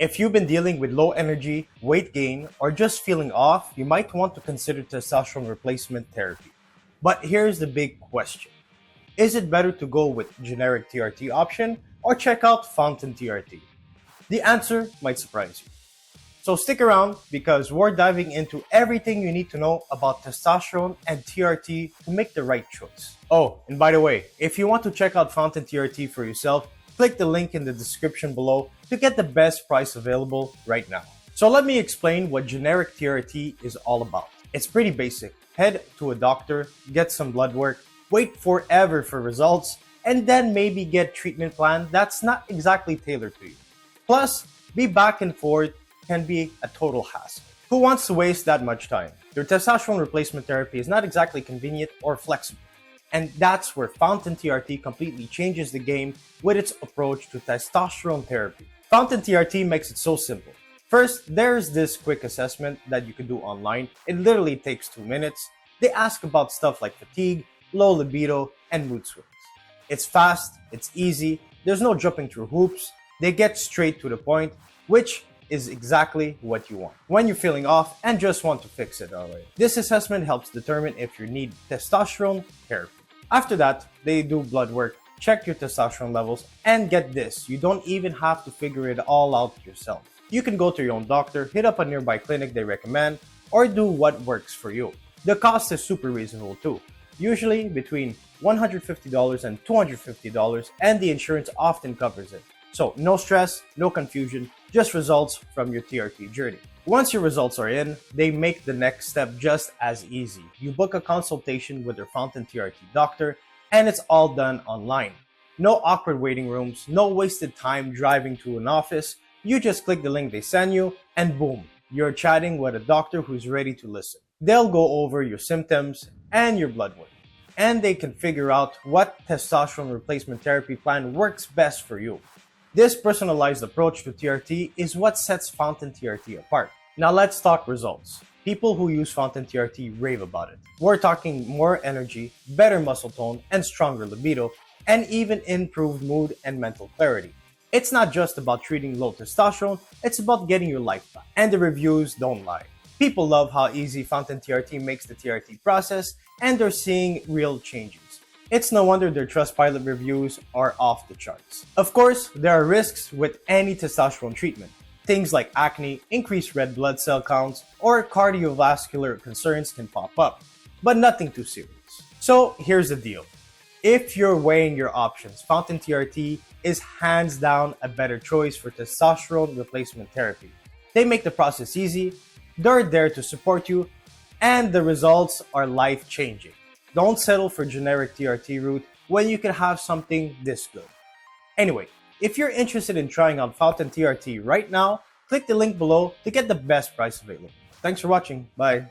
If you've been dealing with low energy, weight gain, or just feeling off, you might want to consider testosterone replacement therapy. But here's the big question. Is it better to go with generic TRT option or check out Fountain TRT? The answer might surprise you. So stick around because we're diving into everything you need to know about testosterone and TRT to make the right choice. Oh, and by the way, if you want to check out Fountain TRT for yourself, click the link in the description below to get the best price available right now. So let me explain what generic TRT is all about. It's pretty basic. Head to a doctor, get some blood work, wait forever for results, and then maybe get treatment plan that's not exactly tailored to you. Plus, be back and forth can be a total hassle. Who wants to waste that much time? Your testosterone replacement therapy is not exactly convenient or flexible. And that's where Fountain TRT completely changes the game with its approach to testosterone therapy. Fountain TRT makes it so simple. First, there's this quick assessment that you can do online. It literally takes 2 minutes. They ask about stuff like fatigue, low libido, and mood swings. It's fast, it's easy, there's no jumping through hoops. They get straight to the point, which is exactly what you want when you're feeling off and just want to fix it already. This assessment helps determine if you need testosterone therapy. After that, they do blood work, check your testosterone levels, and get this, you don't even have to figure it all out yourself. You can go to your own doctor, hit up a nearby clinic they recommend, or do what works for you. The cost is super reasonable too, usually between $150 and $250, and the insurance often covers it. So no stress, no confusion, just results from your TRT journey. Once your results are in, they make the next step just as easy. You book a consultation with your Fountain TRT doctor, and it's all done online. No awkward waiting rooms, no wasted time driving to an office. You just click the link they send you, and boom, you're chatting with a doctor who's ready to listen. They'll go over your symptoms and your blood work, and they can figure out what testosterone replacement therapy plan works best for you. This personalized approach to TRT is what sets Fountain TRT apart. Now let's talk results. People who use Fountain TRT rave about it. We're talking more energy, better muscle tone, and stronger libido, and even improved mood and mental clarity. It's not just about treating low testosterone, it's about getting your life back. And the reviews don't lie. People love how easy Fountain TRT makes the TRT process, and they're seeing real changes. It's no wonder their Trustpilot reviews are off the charts. Of course, there are risks with any testosterone treatment. Things like acne, increased red blood cell counts, or cardiovascular concerns can pop up, but nothing too serious. So here's the deal. If you're weighing your options, Fountain TRT is hands down a better choice for testosterone replacement therapy. They make the process easy, they're there to support you, and the results are life-changing. Don't settle for generic TRT route when you can have something this good. Anyway, if you're interested in trying out Fountain TRT right now, click the link below to get the best price available. Thanks for watching. Bye.